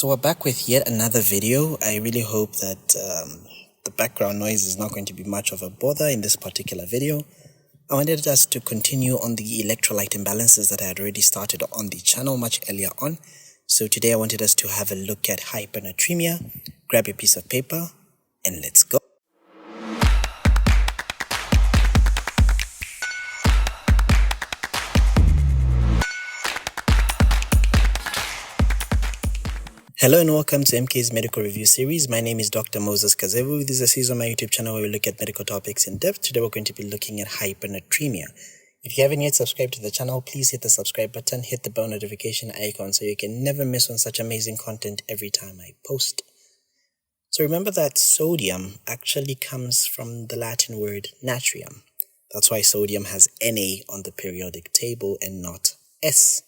So we're back with yet another video. I really hope that the background noise is not going to be much of a bother in this particular video. I wanted us to continue on the electrolyte imbalances that I had already started on the channel much earlier on. So today I wanted us to have a look at hypernatremia. Grab your piece of paper and let's go. Hello and welcome to MK's Medical Review Series. My name is Dr. Moses Kazevu. This is a series on my YouTube channel where we look at medical topics in depth. Today we're going to be looking at hypernatremia. If you haven't yet subscribed to the channel, please hit the subscribe button, hit the bell notification icon so you can never miss on such amazing content every time I post. So remember that sodium actually comes from the Latin word natrium. That's why sodium has Na on the periodic table and not S.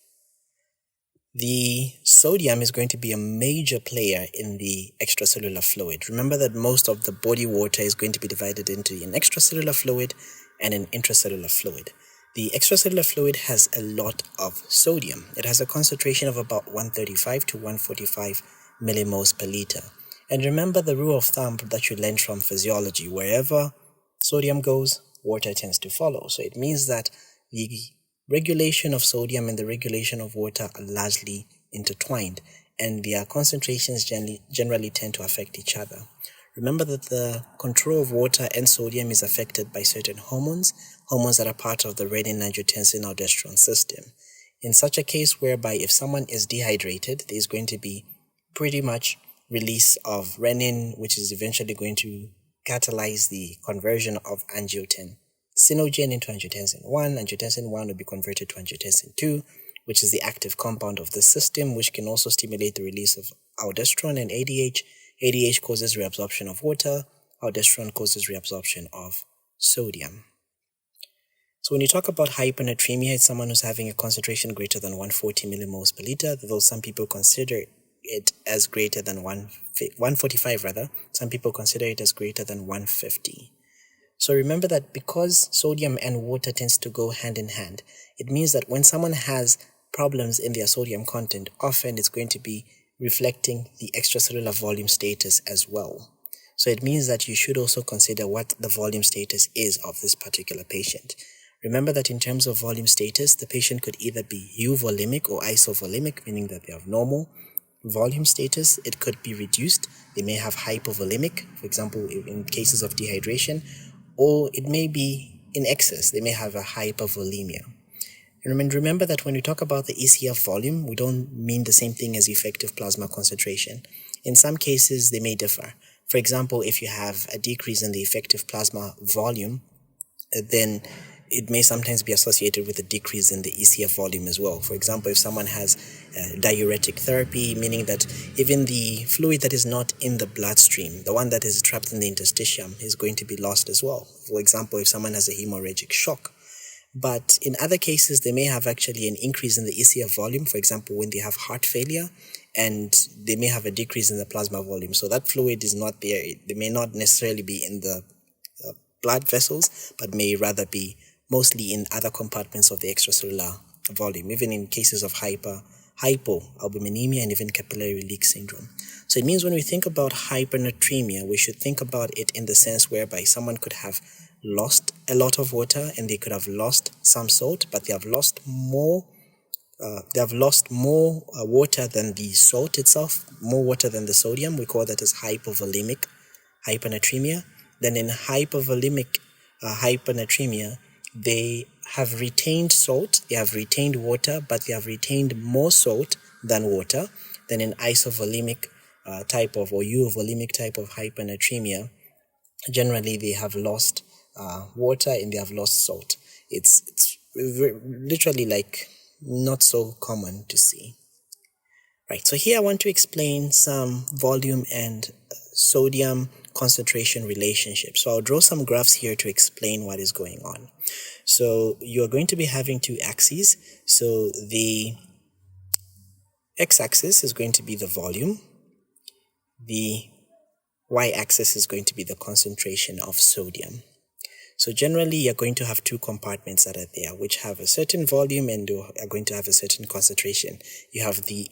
The sodium is going to be a major player in the extracellular fluid. Remember that most of the body water is going to be divided into an extracellular fluid and an intracellular fluid. The extracellular fluid has a lot of sodium. It has a concentration of about 135 to 145 millimoles per liter. And remember the rule of thumb that you learned from physiology: wherever sodium goes, water tends to follow. So it means that the regulation of sodium and the regulation of water are largely intertwined, and their concentrations generally tend to affect each other. Remember that the control of water and sodium is affected by certain hormones that are part of the renin-angiotensin-aldosterone system. In such a case whereby if someone is dehydrated, there's going to be pretty much release of renin, which is eventually going to catalyze the conversion of angiotensin into angiotensin 1. Angiotensin 1 will be converted to angiotensin 2, which is the active compound of the system, which can also stimulate the release of aldosterone and ADH. ADH causes reabsorption of water. Aldosterone causes reabsorption of sodium. So when you talk about hypernatremia, it's someone who's having a concentration greater than 140 millimoles per liter, though some people consider it as greater than 145 rather. Some people consider it as greater than 150. So remember that because sodium and water tends to go hand in hand, it means that when someone has problems in their sodium content, often it's going to be reflecting the extracellular volume status as well. So it means that you should also consider what the volume status is of this particular patient. Remember that in terms of volume status, the patient could either be euvolemic or isovolemic, meaning that they have normal volume status. It could be reduced. They may have hypovolemic, for example, in cases of dehydration, or it may be in excess. They may have a hypervolemia. And remember that when we talk about the ECF volume, we don't mean the same thing as effective plasma concentration. In some cases, they may differ. For example, if you have a decrease in the effective plasma volume, then it may sometimes be associated with a decrease in the ECF volume as well. For example, if someone has diuretic therapy, meaning that even the fluid that is not in the bloodstream, the one that is trapped in the interstitium, is going to be lost as well. For example, if someone has a hemorrhagic shock. But in other cases, they may have actually an increase in the ECF volume, for example, when they have heart failure, and they may have a decrease in the plasma volume. So that fluid is not there. They may not necessarily be in the blood vessels, but may rather be mostly in other compartments of the extracellular volume, even in cases of hypoalbuminemia and even capillary leak syndrome. So it means when we think about hypernatremia, we should think about it in the sense whereby someone could have lost a lot of water and they could have lost some salt, but they have lost more water than the salt itself, more water than the sodium. We call that as hypovolemic hypernatremia. Then in hypovolemic hypernatremia, they have retained salt, they have retained water, but they have retained more salt than water. Then in isovolemic type of or euvolemic type of hypernatremia, generally they have lost water and they have lost salt. It's literally like not so common to see. Right, so here I want to explain some volume and sodium concentration relationship. So I'll draw some graphs here to explain what is going on. So you are going to be having two axes. So the x-axis is going to be the volume. The y-axis is going to be the concentration of sodium. So generally, you're going to have two compartments that are there, which have a certain volume and are going to have a certain concentration. You have the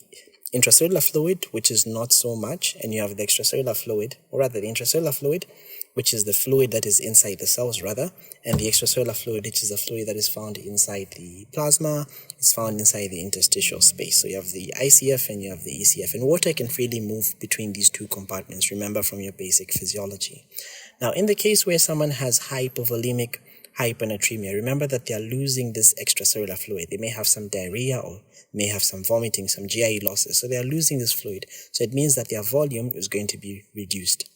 intracellular fluid, which is not so much, and you have the extracellular fluid, or rather the intracellular fluid, which is the fluid that is inside the cells rather, and the extracellular fluid, which is the fluid that is found inside the plasma, it's found inside the interstitial space. So you have the ICF and you have the ECF, and water can freely move between these two compartments, remember from your basic physiology. Now, in the case where someone has hypovolemic hypernatremia, remember that they are losing this extracellular fluid. They may have some diarrhea or may have some vomiting, some GI losses. So they are losing this fluid. So it means that their volume is going to be reduced.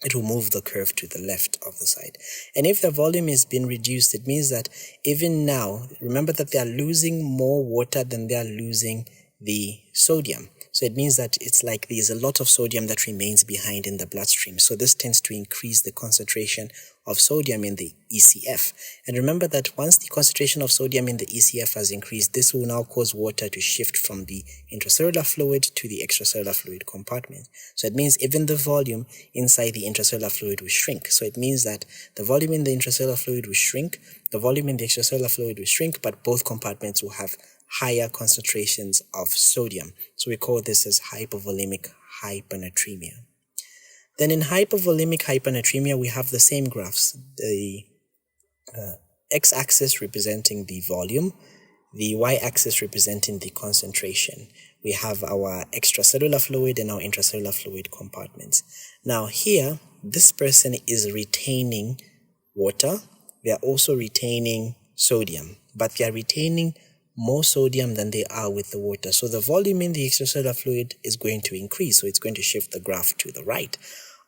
It will move the curve to the left of the side. And if the volume has been reduced, it means that even now, remember that they are losing more water than they are losing the sodium. So it means that it's like there's a lot of sodium that remains behind in the bloodstream. So this tends to increase the concentration of sodium in the ECF. And remember that once the concentration of sodium in the ECF has increased, this will now cause water to shift from the intracellular fluid to the extracellular fluid compartment. So it means even the volume inside the intracellular fluid will shrink. So it means that the volume in the intracellular fluid will shrink, the volume in the extracellular fluid will shrink, but both compartments will have higher concentrations of sodium. So we call this as hypovolemic hypernatremia. Then in hypovolemic hypernatremia, we have the same graphs, the x-axis representing the volume, the y-axis representing the concentration. We have our extracellular fluid and our intracellular fluid compartments. Now here, this person is retaining water. They are also retaining sodium, but they are retaining more sodium than they are with the water. So the volume in the extracellular fluid is going to increase. So it's going to shift the graph to the right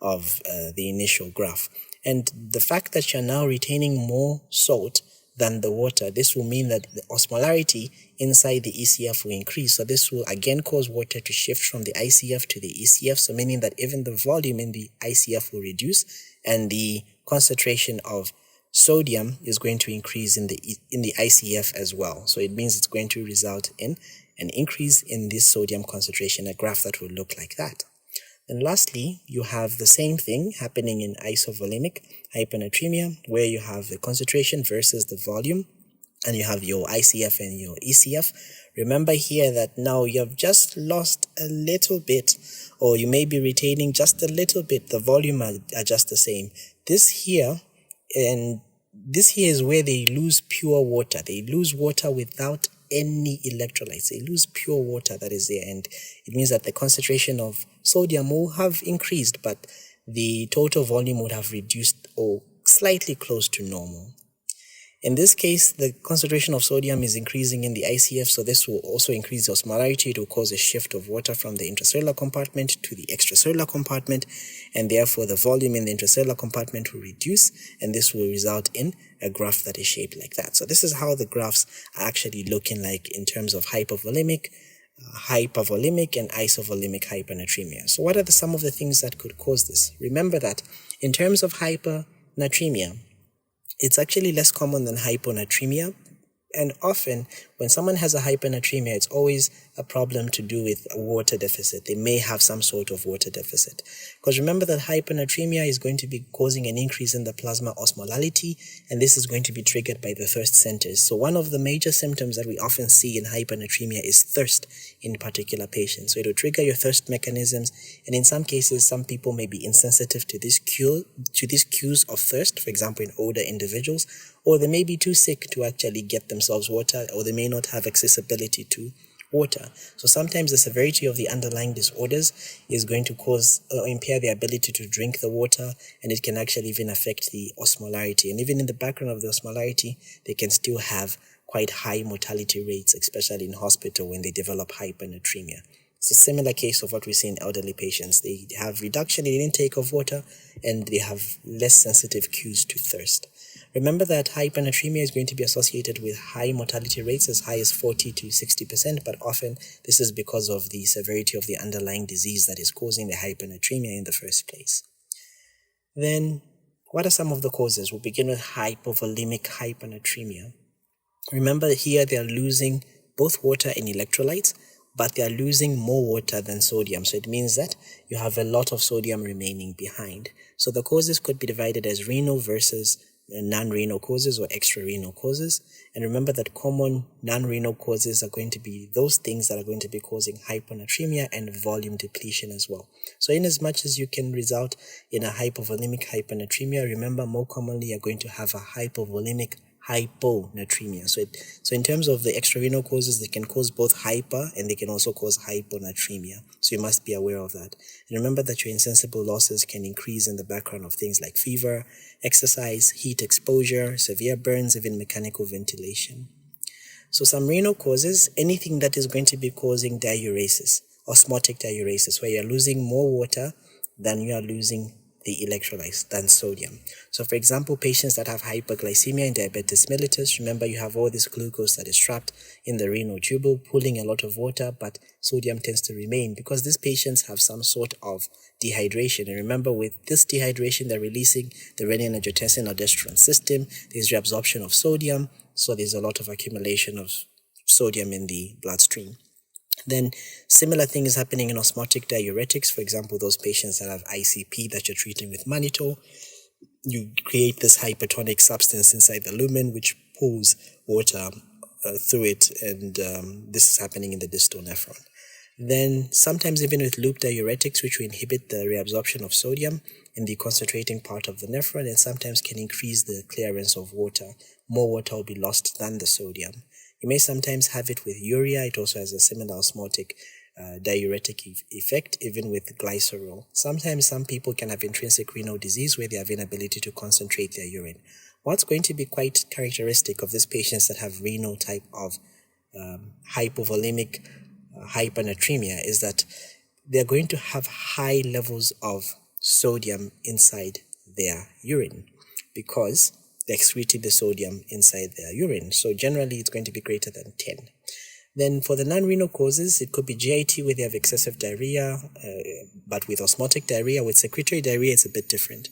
of the initial graph. And the fact that you're now retaining more salt than the water, this will mean that the osmolarity inside the ECF will increase. So this will again cause water to shift from the ICF to the ECF. So meaning that even the volume in the ICF will reduce and the concentration of sodium is going to increase in the ICF as well. So it means it's going to result in an increase in this sodium concentration, a graph that will look like that. And lastly, you have the same thing happening in isovolemic hypernatremia, where you have the concentration versus the volume, and you have your ICF and your ECF. Remember here that now you have just lost a little bit, or you may be retaining just a little bit. The volume are just the same. This here is where they lose pure water. They lose water without any electrolytes. They lose pure water that is there, and it means that the concentration of sodium will have increased, but the total volume would have reduced or slightly close to normal. In this case, the concentration of sodium is increasing in the ICF, so this will also increase the osmolarity. It will cause a shift of water from the intracellular compartment to the extracellular compartment, and therefore the volume in the intracellular compartment will reduce, and this will result in a graph that is shaped like that. So this is how the graphs are actually looking like in terms of hypovolemic, hypervolemic, and isovolemic hypernatremia. So what are some of the things that could cause this? Remember that in terms of hypernatremia, it's actually less common than hyponatremia, and often when someone has a hypernatremia, it's always a problem to do with a water deficit. They may have some sort of water deficit. Because remember that hypernatremia is going to be causing an increase in the plasma osmolality, and this is going to be triggered by the thirst centers. So one of the major symptoms that we often see in hypernatremia is thirst in particular patients. So it will trigger your thirst mechanisms, and in some cases, some people may be insensitive to these cues of thirst, for example, in older individuals, or they may be too sick to actually get themselves water, or they may not have accessibility to water. So sometimes the severity of the underlying disorders is going to cause or impair the ability to drink the water, and it can actually even affect the osmolarity. And even in the background of the osmolarity, they can still have quite high mortality rates, especially in hospital when they develop hypernatremia. It's a similar case of what we see in elderly patients. They have reduction in intake of water, and they have less sensitive cues to thirst. Remember that hypernatremia is going to be associated with high mortality rates, as high as 40 to 60%, but often this is because of the severity of the underlying disease that is causing the hypernatremia in the first place. Then, what are some of the causes? We'll begin with hypovolemic hypernatremia. Remember here they are losing both water and electrolytes, but they are losing more water than sodium. So it means that you have a lot of sodium remaining behind. So the causes could be divided as renal versus non-renal causes or extra-renal causes. And remember that common non-renal causes are going to be those things that are going to be causing hypernatremia and volume depletion as well. So in as much as you can result in a hypovolemic hypernatremia, remember more commonly you're going to have a hypovolemic hyponatremia. So in terms of the extrarenal causes, they can cause both hyper and they can also cause hyponatremia. So you must be aware of that. And remember that your insensible losses can increase in the background of things like fever, exercise, heat exposure, severe burns, even mechanical ventilation. So some renal causes, anything that is going to be causing diuresis, osmotic diuresis, where you're losing more water than you are losing the electrolytes, than sodium. So for example, patients that have hyperglycemia and diabetes mellitus, remember you have all this glucose that is trapped in the renal tubule, pulling a lot of water, but sodium tends to remain because these patients have some sort of dehydration. And remember, with this dehydration, they're releasing the renin-angiotensin-aldosterone system. There's reabsorption of sodium, so there's a lot of accumulation of sodium in the bloodstream. Then similar thing is happening in osmotic diuretics. For example, those patients that have ICP that you're treating with mannitol, you create this hypertonic substance inside the lumen which pulls water through it, and this is happening in the distal nephron. Then sometimes even with loop diuretics, which will inhibit the reabsorption of sodium in the concentrating part of the nephron, and sometimes can increase the clearance of water. More water will be lost than the sodium. You may sometimes have it with urea. It also has a similar osmotic diuretic effect, even with glycerol. Sometimes some people can have intrinsic renal disease where they have inability to concentrate their urine. What's going to be quite characteristic of these patients that have renal type of hypovolemic hypernatremia is that they're going to have high levels of sodium inside their urine because they're excreting the sodium inside their urine. So generally, it's going to be greater than 10. Then for the non-renal causes, it could be GIT where they have excessive diarrhea, but with osmotic diarrhea. With secretory diarrhea, it's a bit different.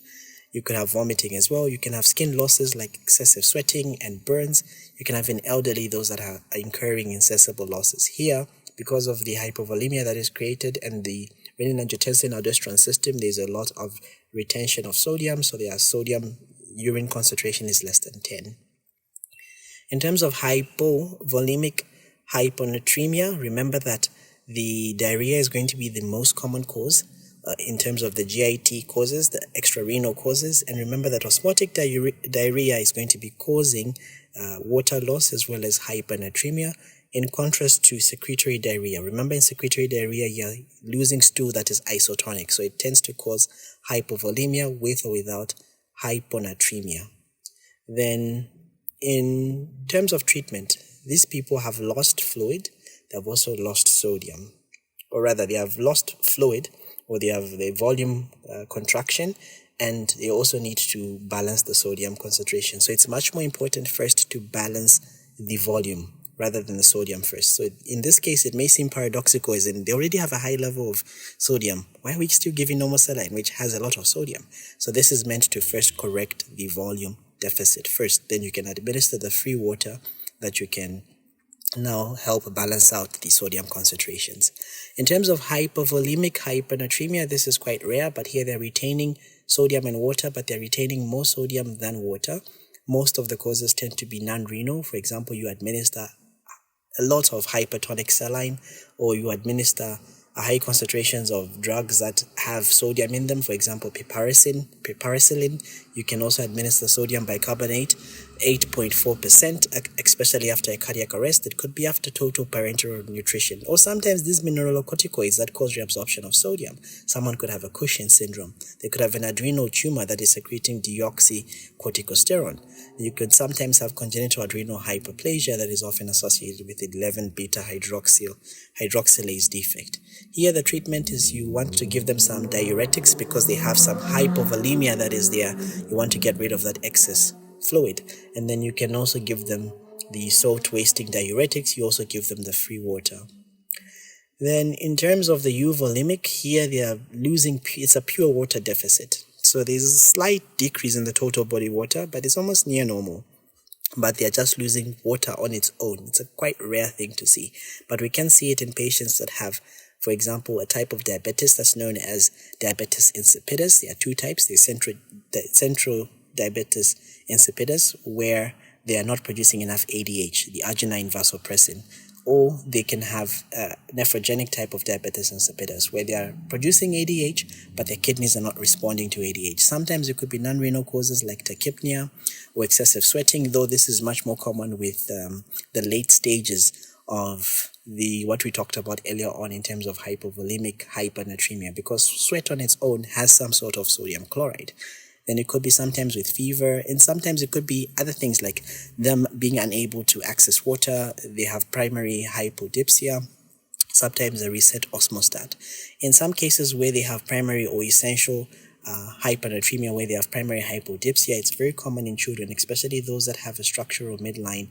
You could have vomiting as well. You can have skin losses like excessive sweating and burns. You can have in elderly those that are incurring insensible losses. Here, because of the hypovolemia that is created and the renin-angiotensin-aldosterone system, there's a lot of retention of sodium, so their sodium urine concentration is less than 10. In terms of hypovolemic hyponatremia, remember that the diarrhea is going to be the most common cause in terms of the GIT causes, the extrarenal causes, and remember that osmotic diarrhea is going to be causing water loss as well as hypernatremia, in contrast to secretory diarrhea. Remember, in secretory diarrhea, you're losing stool that is isotonic, so it tends to cause hypovolemia with or without hyponatremia. Then in terms of treatment, these people have lost fluid, they've also lost sodium, or rather they have lost fluid or they have the volume contraction, and they also need to balance the sodium concentration. So it's much more important first to balance the volume rather than the sodium first. So in this case, it may seem paradoxical, as in they already have a high level of sodium. Why are we still giving normal saline, which has a lot of sodium? So this is meant to first correct the volume deficit first. Then you can administer the free water that you can now help balance out the sodium concentrations. In terms of hypovolemic hypernatremia, this is quite rare, but here they're retaining sodium and water, but they're retaining more sodium than water. Most of the causes tend to be non-renal. For example, you administer a lot of hypertonic saline, or you administer high concentrations of drugs that have sodium in them, for example, piperacillin. You can also administer sodium bicarbonate, 8.4%, especially after a cardiac arrest. It could be after total parenteral nutrition, or sometimes these mineralocorticoids that cause reabsorption of sodium. Someone could have a Cushing syndrome. They could have an adrenal tumor that is secreting deoxycorticosterone. You could sometimes have congenital adrenal hyperplasia that is often associated with 11-beta hydroxylase defect. Here the treatment is you want to give them some diuretics because they have some hypovolemia that is there. You want to get rid of that excess fluid, and then you can also give them the salt wasting diuretics. You also give them the free water. Then in terms of the euvolemic, here they are losing, it's a pure water deficit. So there's a slight decrease in the total body water, but it's almost near normal. But they're just losing water on its own. It's a quite rare thing to see, but we can see it in patients that have, for example, a type of diabetes that's known as diabetes insipidus. There are two types. There's diabetes insipidus, where they are not producing enough ADH, the arginine vasopressin, or they can have a nephrogenic type of diabetes insipidus, where they are producing ADH, but their kidneys are not responding to ADH. Sometimes it could be non-renal causes like tachypnea or excessive sweating, though this is much more common with the late stages of what we talked about earlier on in terms of hypovolemic hypernatremia, because sweat on its own has some sort of sodium chloride. Then it could be sometimes with fever, and sometimes it could be other things like them being unable to access water. They have primary hypodipsia, sometimes a reset osmostat. In some cases where they have primary or essential hypernatremia, where they have primary hypodipsia, it's very common in children, especially those that have a structural midline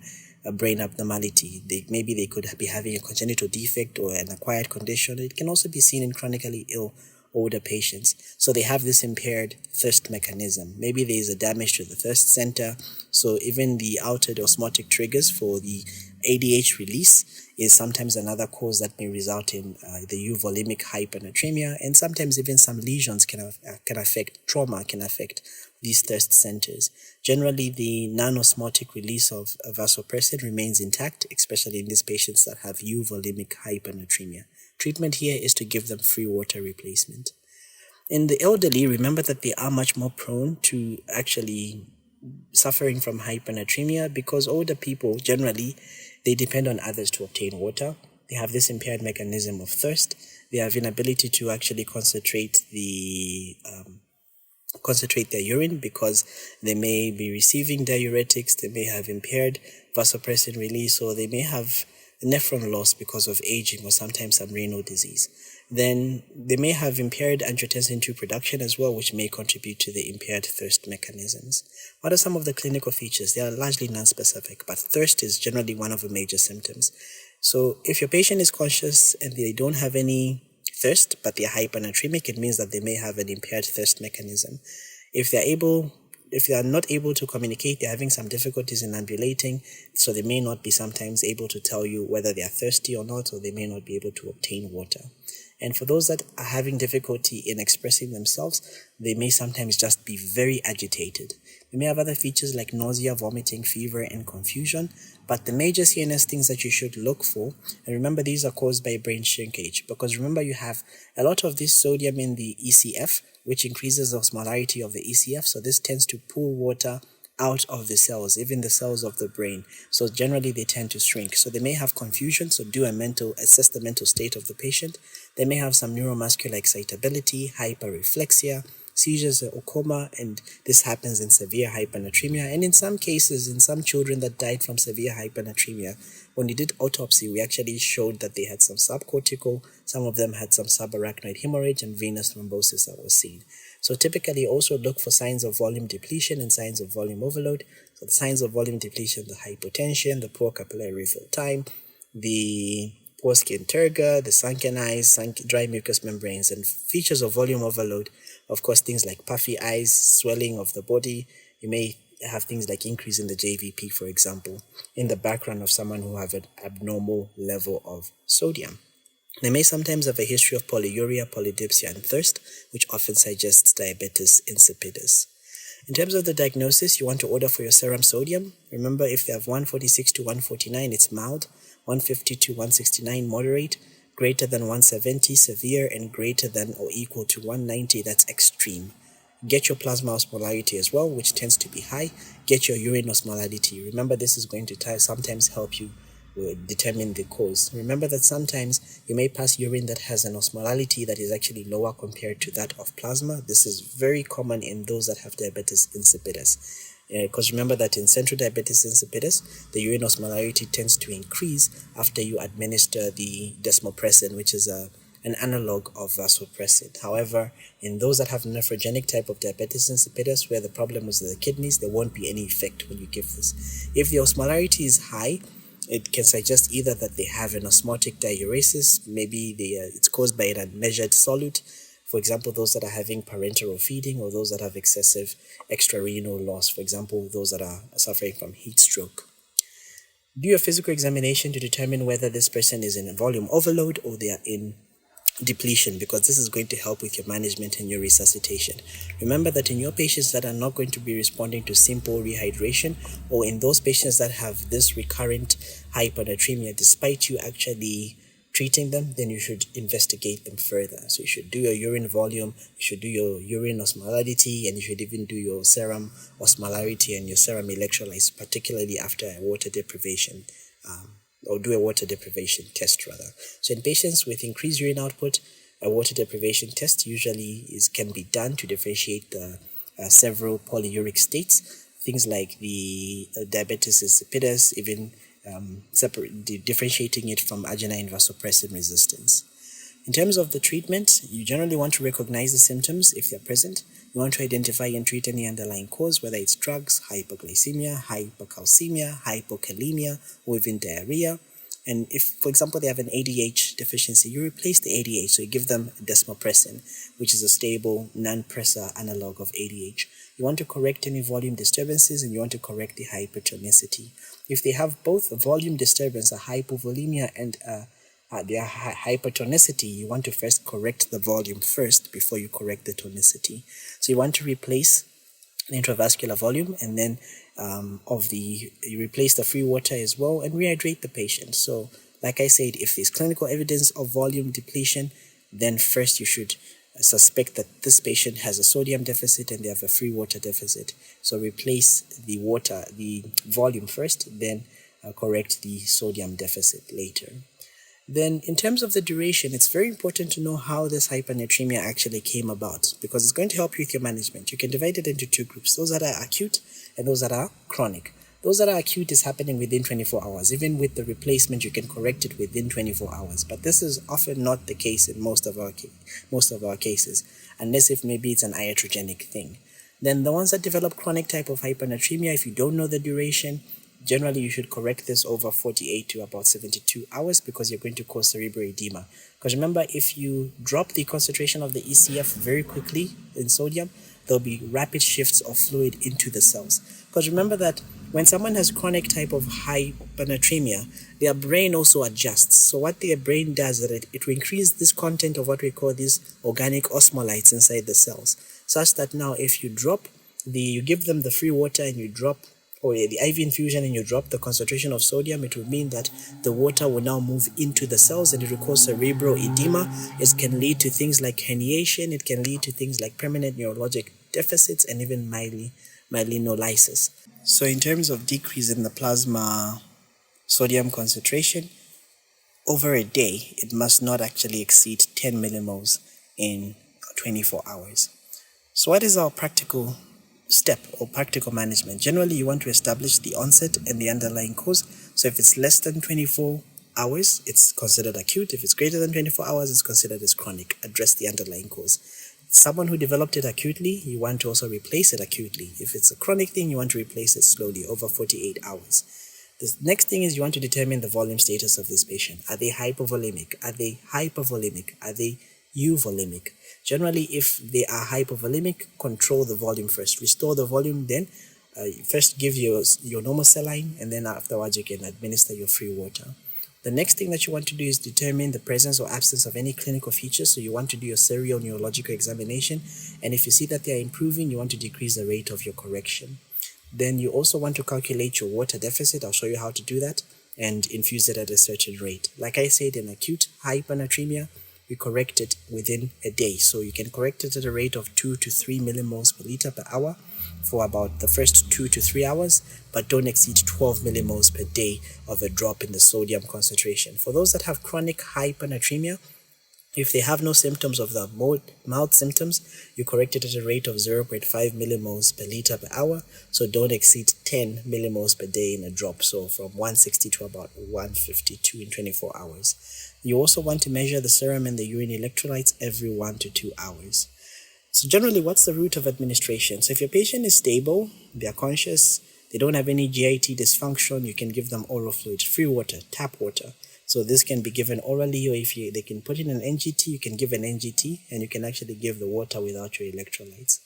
brain abnormality. Maybe they could be having a congenital defect or an acquired condition. It can also be seen in chronically ill older patients. So they have this impaired thirst mechanism. Maybe there is a damage to the thirst center. So even the altered osmotic triggers for the ADH release is sometimes another cause that may result in the euvolemic hypernatremia, and sometimes even some lesions can affect, trauma can affect these thirst centers. Generally, the non-osmotic release of vasopressin remains intact, especially in these patients that have euvolemic hypernatremia. Treatment here is to give them free water replacement. In the elderly, remember that they are much more prone to actually suffering from hypernatremia, because older people generally, they depend on others to obtain water. They have this impaired mechanism of thirst. They have inability to actually concentrate their urine, because they may be receiving diuretics, they may have impaired vasopressin release, or they may have nephron loss because of aging or sometimes some renal disease. Then they may have impaired angiotensin II production as well, which may contribute to the impaired thirst mechanisms. What are some of the clinical features? They are largely non-specific, but thirst is generally one of the major symptoms. So if your patient is conscious and they don't have any thirst, but they're hypernatremic, it means that they may have an impaired thirst mechanism. If they are not able to communicate, they're having some difficulties in ambulating, so they may not be sometimes able to tell you whether they are thirsty or not, or they may not be able to obtain water. And for those that are having difficulty in expressing themselves, they may sometimes just be very agitated. They may have other features like nausea, vomiting, fever, and confusion, but the major CNS things that you should look for, and remember these are caused by brain shrinkage, because remember you have a lot of this sodium in the ECF, which increases the osmolarity of the ECF, so this tends to pull water out of the cells, even the cells of the brain. So generally they tend to shrink. So they may have confusion, so assess the mental state of the patient. They may have some neuromuscular excitability, hyperreflexia, seizures or coma, and this happens in severe hypernatremia. And in some cases, in some children that died from severe hypernatremia, when we did autopsy, we actually showed that they had some subcortical, some of them had some subarachnoid hemorrhage and venous thrombosis that was seen. So typically also look for signs of volume depletion and signs of volume overload. So the signs of volume depletion, the hypotension, the poor capillary refill time, the poor skin turgor, the sunken eyes, dry mucous membranes, and features of volume overload. Of course, things like puffy eyes, swelling of the body. You may have things like increase in the JVP, for example, in the background of someone who have an abnormal level of sodium. They may sometimes have a history of polyuria, polydipsia, and thirst, which often suggests diabetes insipidus. In terms of the diagnosis, you want to order for your serum sodium. Remember, if they have 146 to 149, it's mild, 150 to 169, moderate, greater than 170, severe, and greater than or equal to 190, that's extreme. Get your plasma osmolarity as well, which tends to be high. Get your urine osmolarity. Remember, this is going to sometimes help you determine the cause. Remember that sometimes you may pass urine that has an osmolality that is actually lower compared to that of plasma. This is very common in those that have diabetes insipidus. Because remember that in central diabetes insipidus, the urine osmolarity tends to increase after you administer the desmopressin, which is an analog of vasopressin. However, in those that have nephrogenic type of diabetes insipidus, where the problem is the kidneys, there won't be any effect when you give this. If the osmolarity is high, it can suggest either that they have an osmotic diuresis, maybe it's caused by an unmeasured solute. For example, those that are having parenteral feeding, or those that have excessive extrarenal loss. For example, those that are suffering from heat stroke. Do a physical examination to determine whether this person is in volume overload or they are in depletion, because this is going to help with your management and your resuscitation. Remember that in your patients that are not going to be responding to simple rehydration, or in those patients that have this recurrent hypernatremia despite you actually treating them, then you should investigate them further. So you should do your urine volume, you should do your urine osmolality, and you should even do your serum osmolarity and your serum electrolytes, particularly after a water deprivation, or do a water deprivation test rather. So in patients with increased urine output, a water deprivation test usually can be done to differentiate the several polyuric states, things like the diabetes insipidus, even differentiating it from arginine vasopressin resistance. In terms of the treatment, you generally want to recognize the symptoms if they're present. You want to identify and treat any underlying cause, whether it's drugs, hypoglycemia, hypocalcemia, hypokalemia, or even diarrhea. And if, for example, they have an ADH deficiency, you replace the ADH. So you give them desmopressin, which is a stable non-pressor analog of ADH. You want to correct any volume disturbances, and you want to correct the hypertonicity. If they have both a volume disturbance, a hypovolemia, and their hypertonicity, you want to first correct the volume first before you correct the tonicity. So you want to replace the intravascular volume, and then you replace the free water as well, and rehydrate the patient. So like I said, if there's clinical evidence of volume depletion, then first you should suspect that this patient has a sodium deficit and they have a free water deficit. So replace the volume first, then correct the sodium deficit later. Then in terms of the duration, it's very important to know how this hypernatremia actually came about, because it's going to help you with your management. You can divide it into two groups, those that are acute and those that are chronic. Those that are acute is happening within 24 hours. Even with the replacement, you can correct it within 24 hours. But this is often not the case in most of our cases, unless if maybe it's an iatrogenic thing. Then the ones that develop chronic type of hypernatremia, if you don't know the duration, generally you should correct this over 48 to about 72 hours, because you're going to cause cerebral edema. Because remember, if you drop the concentration of the ECF very quickly in sodium, there'll be rapid shifts of fluid into the cells. Because remember that when someone has chronic type of hypernatremia, their brain also adjusts. So what their brain does is that it will increase this content of what we call these organic osmolytes inside the cells, such that now if you give them the free water and you drop, or the IV infusion, and you drop the concentration of sodium, it will mean that the water will now move into the cells, and it will cause cerebral edema. It can lead to things like herniation, it can lead to things like permanent neurologic deficits, and even myelinolysis. So in terms of decrease in the plasma sodium concentration, over a day, it must not actually exceed 10 millimoles in 24 hours. So what is our practical step or practical management? Generally, you want to establish the onset and the underlying cause. So if it's less than 24 hours, it's considered acute. If it's greater than 24 hours, it's considered as chronic. Address the underlying cause. Someone who developed it acutely, you want to also replace it acutely. If it's a chronic thing, you want to replace it slowly over 48 hours. The next thing is you want to determine the volume status of this patient. Are they hypovolemic? Are they hypervolemic? Are they euvolemic? Generally, if they are hypovolemic, control the volume first. Restore the volume, then first give your normal saline, and then afterwards you can administer your free water. The next thing that you want to do is determine the presence or absence of any clinical features. So you want to do your serial neurological examination, and if you see that they are improving, you want to decrease the rate of your correction. Then you also want to calculate your water deficit. I'll show you how to do that, and infuse it at a certain rate. Like I said, in acute hypernatremia, we correct it within a day. So you can correct it at a rate of 2 to 3 millimoles per liter per hour for about the first 2 to 3 hours, but don't exceed 12 millimoles per day of a drop in the sodium concentration. For those that have chronic hypernatremia, if they have no symptoms of the mild symptoms, you correct it at a rate of 0.5 millimoles per liter per hour. So don't exceed 10 millimoles per day in a drop. So from 160 to about 152 in 24 hours. You also want to measure the serum and the urine electrolytes every 1 to 2 hours. So generally, what's the route of administration? So if your patient is stable, they're conscious, they don't have any GIT dysfunction, you can give them oral fluid, free water, tap water. So this can be given orally, or if they can put in an NGT, you can give an NGT, and you can actually give the water without your electrolytes.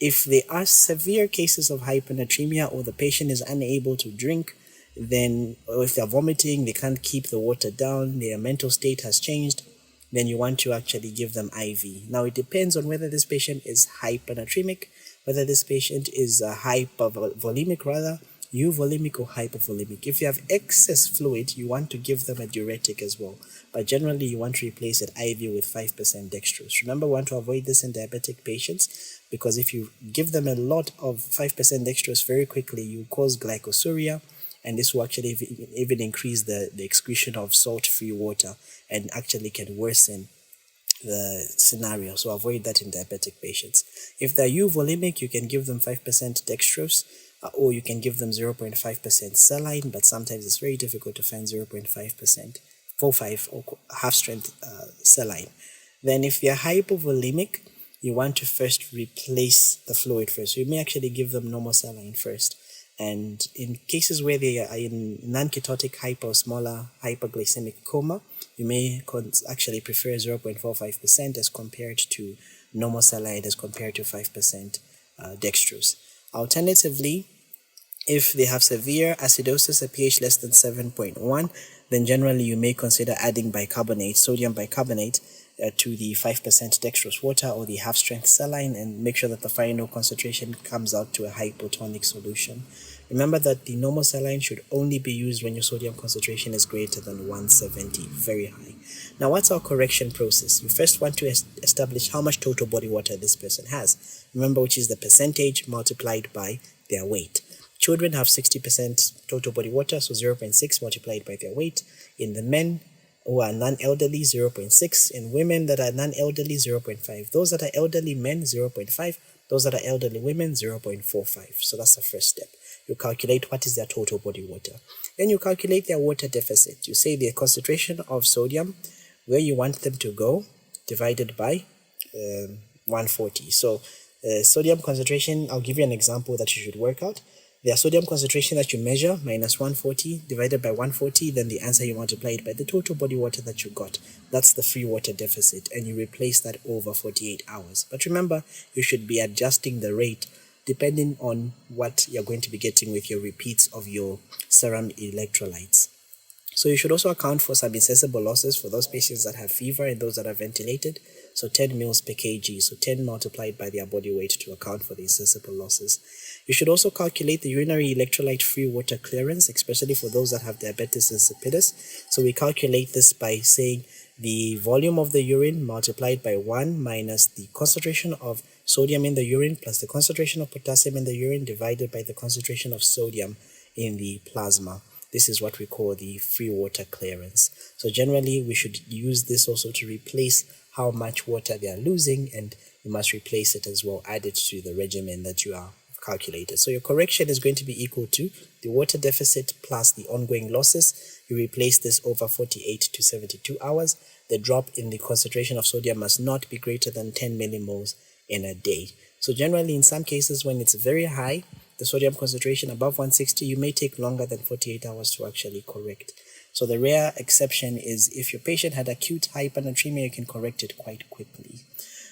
If there are severe cases of hypernatremia, or the patient is unable to drink, then, or if they're vomiting, they can't keep the water down, their mental state has changed, then you want to actually give them IV. Now, it depends on whether this patient is hypernatremic, whether this patient is hypervolemic rather, euvolemic or hypervolemic. If you have excess fluid, you want to give them a diuretic as well. But generally, you want to replace it IV with 5% dextrose. Remember, we want to avoid this in diabetic patients because if you give them a lot of 5% dextrose very quickly, you cause glycosuria, and this will actually even increase the excretion of salt-free water and actually can worsen the scenario. So avoid that in diabetic patients. If they're euvolemic, you can give them 5% dextrose, or you can give them 0.5% saline, but sometimes it's very difficult to find 0.5%, 45 or half-strength saline. Then if they're hypovolemic, you want to first replace the fluid first. So you may actually give them normal saline first. And in cases where they are in non-ketotic hyper or smaller hyperglycemic coma, you may actually prefer 0.45% as compared to normal saline as compared to 5% dextrose. Alternatively, if they have severe acidosis, a pH less than 7.1, then generally you may consider adding bicarbonate, sodium bicarbonate, to the 5% dextrose water or the half-strength saline, and make sure that the final concentration comes out to a hypotonic solution. Remember that the normal saline should only be used when your sodium concentration is greater than 170, very high. Now, what's our correction process? You first want to establish how much total body water this person has. Remember, which is the percentage multiplied by their weight. Children have 60% total body water, so 0.6 multiplied by their weight. In the men who are non-elderly, 0.6. In women that are non-elderly, 0.5. Those that are elderly men, 0.5. Those that are elderly women, 0.45. So that's the first step. You calculate what is their total body water. Then you calculate their water deficit. You say the concentration of sodium, where you want them to go, divided by 140. So sodium concentration, I'll give you an example that you should work out. The sodium concentration that you measure minus 140 divided by 140, then the answer you multiply it by the total body water that you got. That's the free water deficit, and you replace that over 48 hours. But remember, you should be adjusting the rate depending on what you're going to be getting with your repeats of your serum electrolytes. So you should also account for some insensible losses for those patients that have fever and those that are ventilated. So 10 mils per kg, so 10 multiplied by their body weight to account for the insensible losses. You should also calculate the urinary electrolyte free water clearance, especially for those that have diabetes insipidus. So we calculate this by saying the volume of the urine multiplied by 1 minus the concentration of sodium in the urine plus the concentration of potassium in the urine divided by the concentration of sodium in the plasma. This is what we call the free water clearance. So generally, we should use this also to replace how much water they are losing, and you must replace it as well, add it to the regimen that you are calculated. So your correction is going to be equal to the water deficit plus the ongoing losses. You replace this over 48 to 72 hours. The drop in the concentration of sodium must not be greater than 10 millimoles in a day. So generally, in some cases, when it's very high, the sodium concentration above 160, you may take longer than 48 hours to actually correct. So the rare exception is if your patient had acute hypernatremia, you can correct it quite quickly.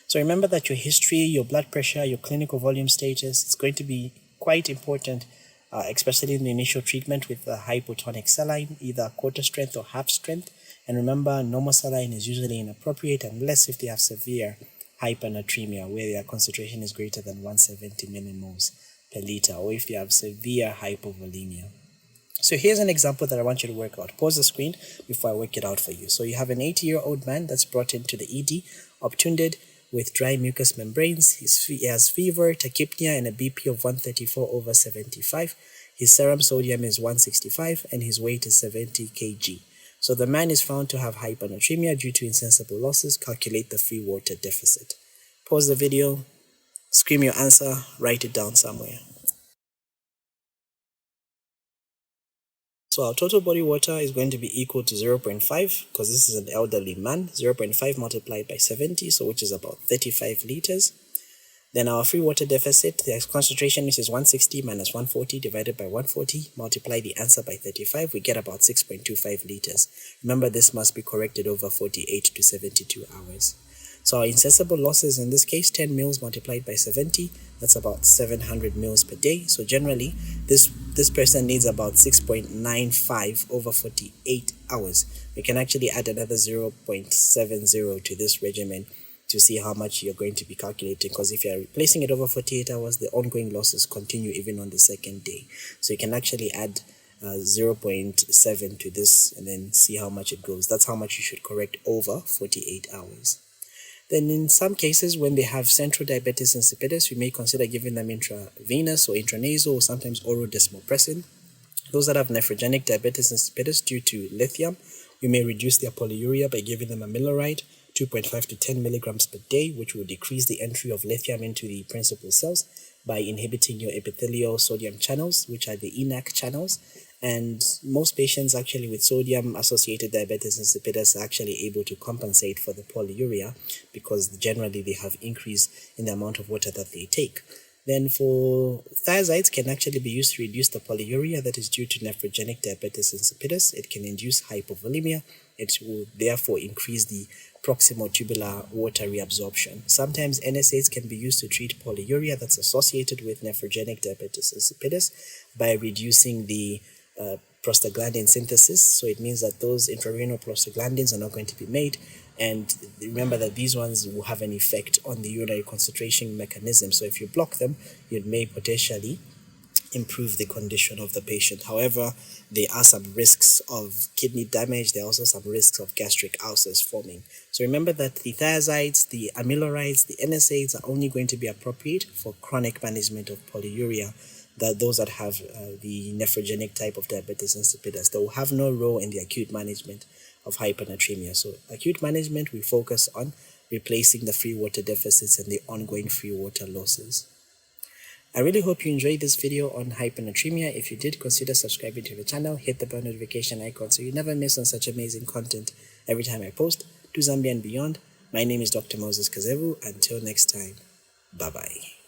So remember that your history, your blood pressure, your clinical volume status is going to be quite important, especially in the initial treatment with the hypotonic saline, either quarter strength or half strength. And remember, normal saline is usually inappropriate unless if they have severe hypernatremia, where their concentration is greater than 170 millimoles per liter, or if you have severe hypovolemia. So here's an example that I want you to work out. Pause the screen before I work it out for you. So you have an 80-year-old man that's brought into the ED, obtunded with dry mucous membranes. He has fever, tachypnea, and a BP of 134/75. His serum sodium is 165, and his weight is 70 kg. So the man is found to have hypernatremia due to insensible losses. Calculate the free water deficit. Pause the video, scream your answer, write it down somewhere. So our total body water is going to be equal to 0.5, because this is an elderly man, 0.5 multiplied by 70, so which is about 35 liters. Then our free water deficit, the concentration, which is 160 minus 140 divided by 140, multiply the answer by 35, we get about 6.25 liters. Remember, this must be corrected over 48 to 72 hours. So our insensible losses in this case, 10 mils multiplied by 70, that's about 700 mils per day. So generally, this person needs about 6.95 over 48 hours. We can actually add another 0.70 to this regimen to see how much you're going to be calculating, because if you're replacing it over 48 hours, the ongoing losses continue even on the second day. So you can actually add 0.7 to this and then see how much it goes. That's how much you should correct over 48 hours. Then in some cases, when they have central diabetes insipidus, we may consider giving them intravenous or intranasal or sometimes oral desmopressin. Those that have nephrogenic diabetes insipidus due to lithium, we may reduce their polyuria by giving them amiloride, 2.5 to 10 milligrams per day, which will decrease the entry of lithium into the principal cells by inhibiting your epithelial sodium channels, which are the ENaC channels. And most patients actually with sodium-associated diabetes insipidus are actually able to compensate for the polyuria because generally they have increase in the amount of water that they take. Then for thiazides can actually be used to reduce the polyuria that is due to nephrogenic diabetes insipidus. It can induce hypovolemia. It will therefore increase the proximal tubular water reabsorption. Sometimes NSAIDs can be used to treat polyuria that's associated with nephrogenic diabetes insipidus by reducing the prostaglandin synthesis. So it means that those intrarenal prostaglandins are not going to be made. And remember that these ones will have an effect on the urinary concentration mechanism. So if you block them, you may potentially improve the condition of the patient. However, there are some risks of kidney damage. There are also some risks of gastric ulcers forming. So remember that the thiazides, the amilorides, the NSAIDs are only going to be appropriate for chronic management of polyuria. That those that have the nephrogenic type of diabetes insipidus, they will have no role in the acute management of hypernatremia. So acute management, we focus on replacing the free water deficits and the ongoing free water losses. I really hope you enjoyed this video on hypernatremia. If you did, consider subscribing to the channel, hit the bell notification icon so you never miss on such amazing content every time I post. To Zambia and beyond, my name is Dr. Moses Kazevu. Until next time, bye-bye.